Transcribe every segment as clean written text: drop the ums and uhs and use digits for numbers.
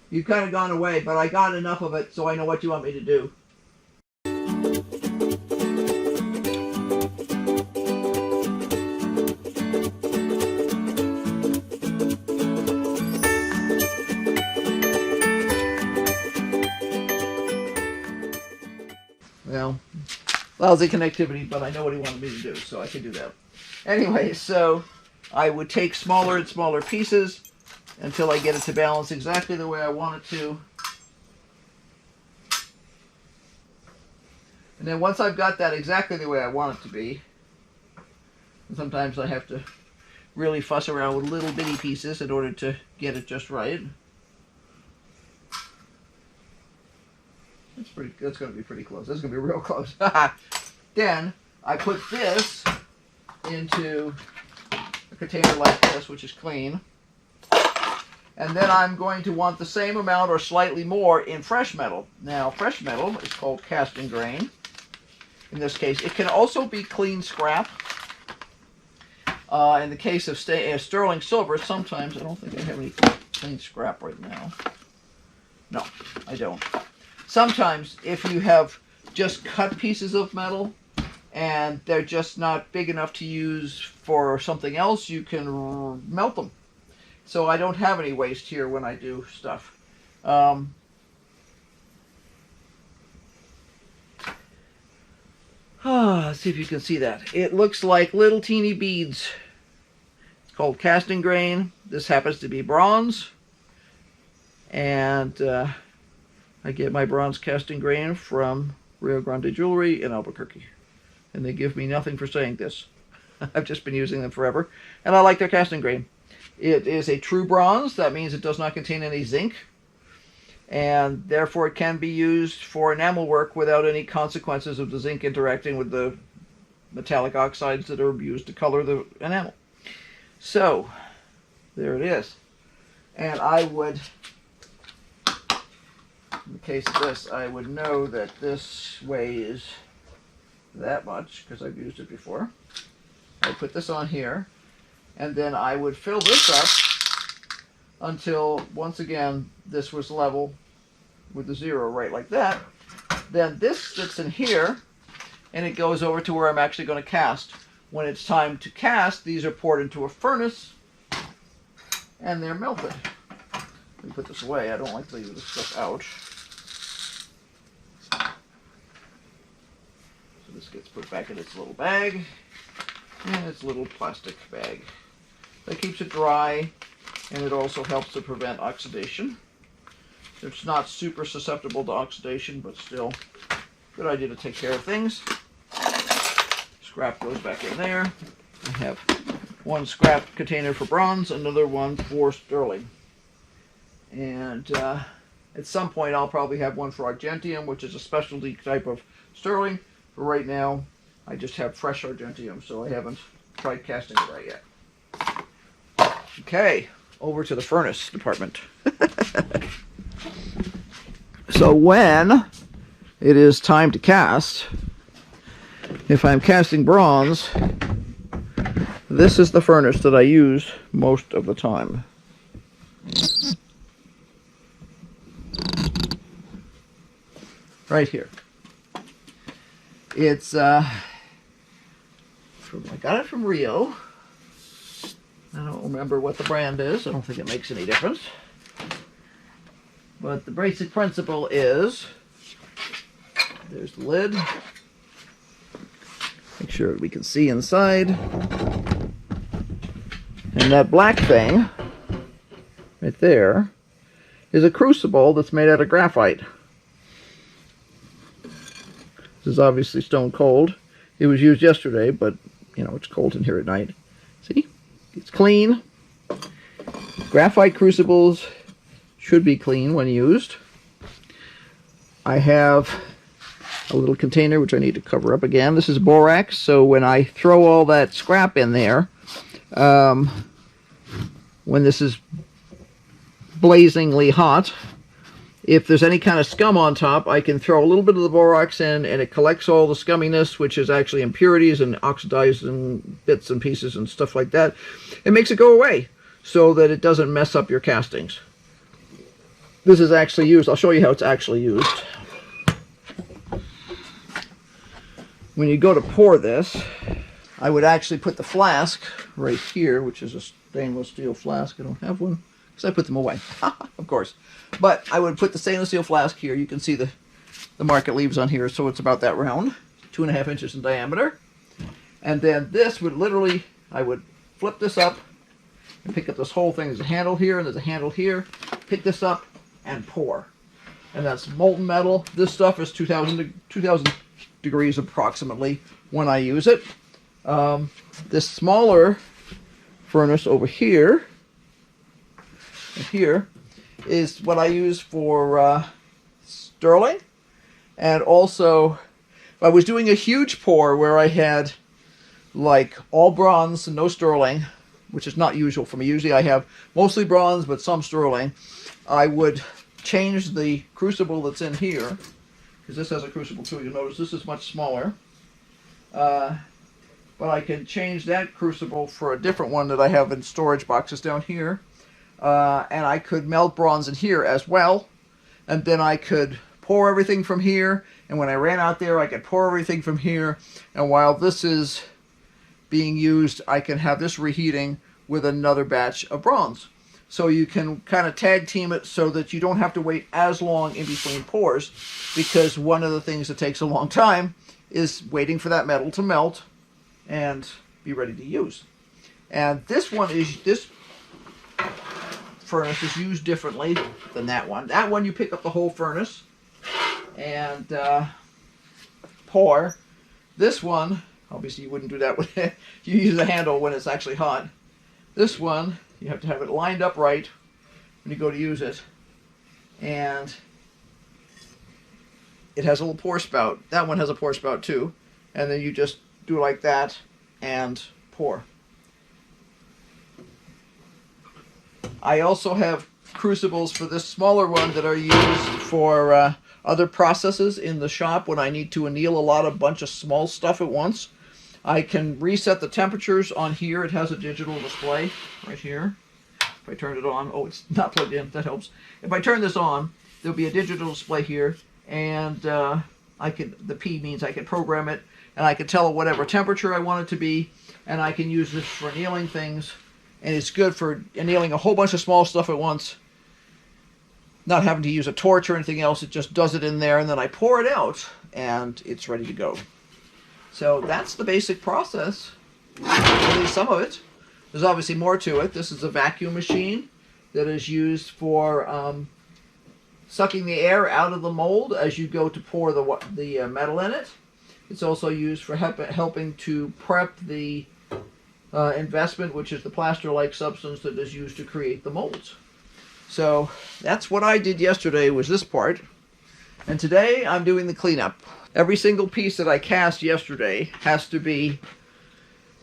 You've kind of gone away, but I got enough of it so I know what you want me to do. Well, lousy connectivity, but I know what he wanted me to do, so I can do that. Anyway, so I would take smaller and smaller pieces until I get it to balance exactly the way I want it to. And then once I've got that exactly the way I want it to be, sometimes I have to really fuss around with little bitty pieces in order to get it just right. That's going to be pretty close. That's going to be real close. Then I put this into a container like this, which is clean. And then I'm going to want the same amount or slightly more in fresh metal. Now, fresh metal is called casting grain. In this case, it can also be clean scrap. In the case of sterling silver, sometimes, I don't think I have any clean scrap right now. No, I don't. Sometimes, if you have just cut pieces of metal and they're just not big enough to use for something else, you can melt them. So I don't have any waste here when I do stuff. Let's see if you can see that. It looks like little teeny beads. It's called casting grain. This happens to be bronze. And I get my bronze casting grain from Rio Grande Jewelry in Albuquerque. And they give me nothing for saying this. I've just been using them forever. And I like their casting grain. It is a true bronze. That means it does not contain any zinc. And therefore it can be used for enamel work without any consequences of the zinc interacting with the metallic oxides that are used to color the enamel. So, there it is. And I would, in the case of this, I would know that this weighs that much because I've used it before. I put this on here, and then I would fill this up until, once again, this was level with the zero, right like that. Then this sits in here, and it goes over to where I'm actually going to cast. When it's time to cast, these are poured into a furnace, and they're melted. Let me put this away. I don't like to leave this stuff out. So this gets put back in its little bag, and its little plastic bag. That keeps it dry, and it also helps to prevent oxidation. It's not super susceptible to oxidation, but still, good idea to take care of things. Scrap goes back in there. I have one scrap container for bronze, another one for sterling. And at some point I'll probably have one for argentium, which is a specialty type of sterling. But right now, I just have fresh argentium, so I haven't tried casting it right yet. Okay, over to the furnace department. So when it is time to cast, if I'm casting bronze, this is the furnace that I use most of the time. Right here. It's I got it from Rio. I don't remember what the brand is. I don't think it makes any difference. But the basic principle is, there's the lid. Make sure we can see inside. And that black thing, right there, is a crucible that's made out of graphite. This is obviously stone cold. It was used yesterday, but, you know, it's cold in here at night. See? It's clean. Graphite crucibles should be clean when used. I have a little container which I need to cover up again. This is borax, so when I throw all that scrap in there, when this is blazingly hot, if there's any kind of scum on top, I can throw a little bit of the borax in, and it collects all the scumminess, which is actually impurities and oxidizing bits and pieces and stuff like that. It makes it go away so that it doesn't mess up your castings. this is actually used. I'll show you how it's actually used. When you go to pour this, I would actually put the flask right here, which is a stainless steel flask. I don't have one because I put them away, of course. But I would put the stainless steel flask here. You can see the market leaves on here, so it's about that round, 2.5 inches in diameter. And then this would literally, I would flip this up and pick up this whole thing. There's a handle here and there's a handle here. Pick this up and pour. And that's molten metal. This stuff is 2,000 degrees approximately when I use it. This smaller furnace over here, is what I use for sterling. And also, I was doing a huge pour where I had like all bronze and no sterling, which is not usual for me. Usually I have mostly bronze but some sterling. I would change the crucible that's in here, because this has a crucible too. You'll notice this is much smaller. But I can change that crucible for a different one that I have in storage boxes down here. And I could melt bronze in here as well. And then I could pour everything from here. And when I ran out there, I could pour everything from here. And while this is being used, I can have this reheating with another batch of bronze. So you can kind of tag team it so that you don't have to wait as long in between pours, because one of the things that takes a long time is waiting for that metal to melt and be ready to use. And this furnace is used differently than that one. That one you pick up the whole furnace and pour. This one, obviously you wouldn't do that with it. You use the handle when it's actually hot. This one, you have to have it lined up right when you go to use it. And it has a little pour spout. That one has a pour spout too. And then you just do it like that and pour. I also have crucibles for this smaller one that are used for other processes in the shop when I need to anneal a bunch of small stuff at once. I can reset the temperatures on here. It has a digital display right here. If I turn it on, oh, it's not plugged in, that helps. If I turn this on, there'll be a digital display here, and the P means I can program it, and I can tell it whatever temperature I want it to be, and I can use this for annealing things, and it's good for annealing a whole bunch of small stuff at once, not having to use a torch or anything else. It just does it in there, and then I pour it out, and it's ready to go. So that's the basic process, at least some of it. There's obviously more to it. This is a vacuum machine that is used for sucking the air out of the mold as you go to pour the metal in it. It's also used for helping to prep the investment, which is the plaster-like substance that is used to create the molds. So that's what I did yesterday, was this part. And today I'm doing the cleanup. Every single piece that I cast yesterday has to be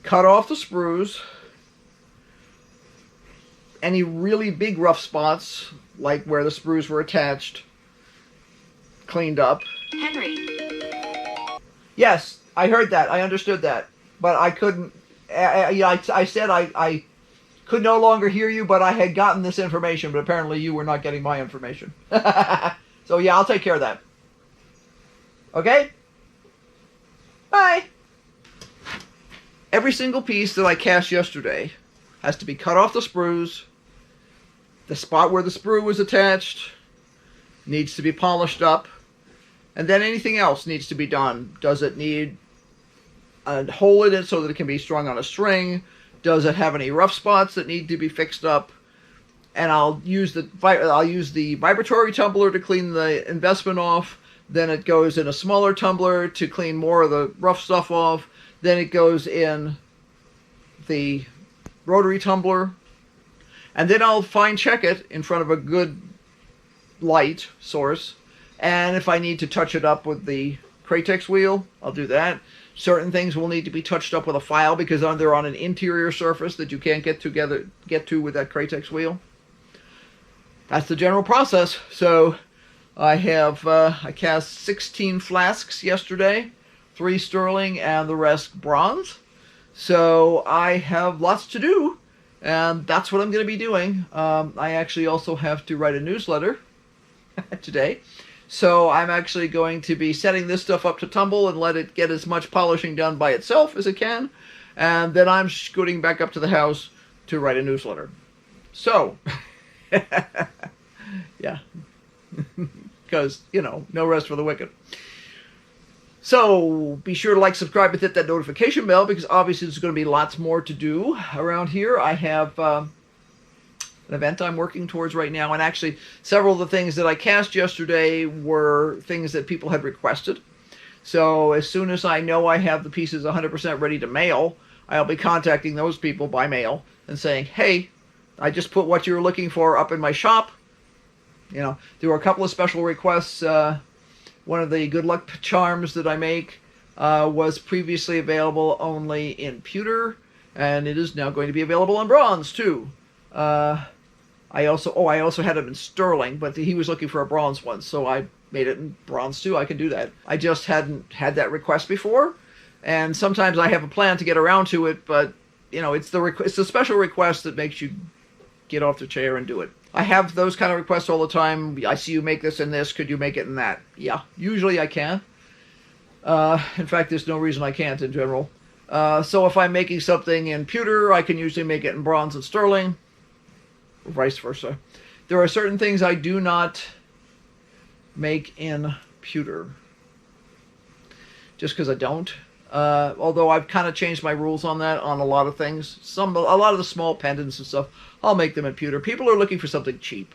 cut off the sprues. Any really big rough spots, like where the sprues were attached, cleaned up. Henry. Yes, I heard that. I understood that. But I couldn't. I said I could no longer hear you, but I had gotten this information, but apparently you were not getting my information. So yeah, I'll take care of that. Okay? Bye. Every single piece that I cast yesterday has to be cut off the sprues. The spot where the sprue was attached needs to be polished up. And then anything else needs to be done. Does it need a hole in it so that it can be strung on a string? Does it have any rough spots that need to be fixed up? And I'll use the vibratory tumbler to clean the investment off. Then it goes in a smaller tumbler to clean more of the rough stuff off. Then it goes in the rotary tumbler. And then I'll fine check it in front of a good light source. And if I need to touch it up with the Cratex wheel, I'll do that. Certain things will need to be touched up with a file because they're on an interior surface that you can't get to with that Cratex wheel. That's the general process. So I cast 16 flasks yesterday, 3 sterling and the rest bronze. So I have lots to do, and that's what I'm going to be doing. I actually also have to write a newsletter today. So I'm actually going to be setting this stuff up to tumble and let it get as much polishing done by itself as it can. And then I'm scooting back up to the house to write a newsletter. So, yeah, because, you know, no rest for the wicked. So be sure to like, subscribe, and hit that notification bell, because obviously there's going to be lots more to do around here. I have an event I'm working towards right now, and actually several of the things that I cast yesterday were things that people had requested. So as soon as I know I have the pieces 100% ready to mail, I'll be contacting those people by mail and saying, hey, I just put what you were looking for up in my shop. You know, there were a couple of special requests. One of the good luck charms that I make was previously available only in pewter, and it is now going to be available in bronze too. I also had it in sterling, but he was looking for a bronze one, so I made it in bronze too. I can do that. I just hadn't had that request before, and sometimes I have a plan to get around to it, but you know, it's the special request that makes you get off the chair and do it. I have those kind of requests all the time. I see you make this and this. Could you make it in that? Yeah, usually I can. In fact, there's no reason I can't in general. So if I'm making something in pewter, I can usually make it in bronze and sterling, or vice versa. There are certain things I do not make in pewter, just because I don't. Although I've kind of changed my rules on that on a lot of things. A lot of the small pendants and stuff, I'll make them in pewter. People are looking for something cheap.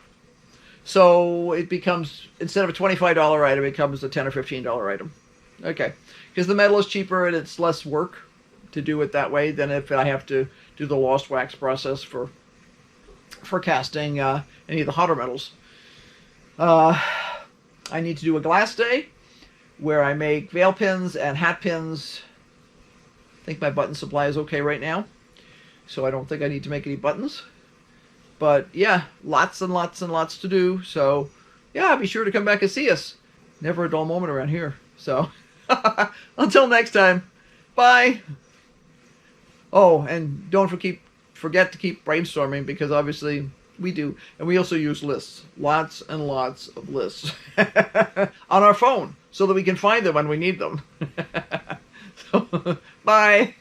So it becomes, instead of a $25 item, it becomes a $10 or $15 item. Okay. Because the metal is cheaper and it's less work to do it that way than if I have to do the lost wax process for casting any of the hotter metals. I need to do a glass day where I make veil pins and hat pins. I think my button supply is okay right now, so I don't think I need to make any buttons. But yeah, lots and lots and lots to do. So yeah, be sure to come back and see us. Never a dull moment around here. So until next time, bye. Oh, and don't forget to keep brainstorming, because obviously we do. And we also use lists. Lots and lots of lists on our phone so that we can find them when we need them. So, bye.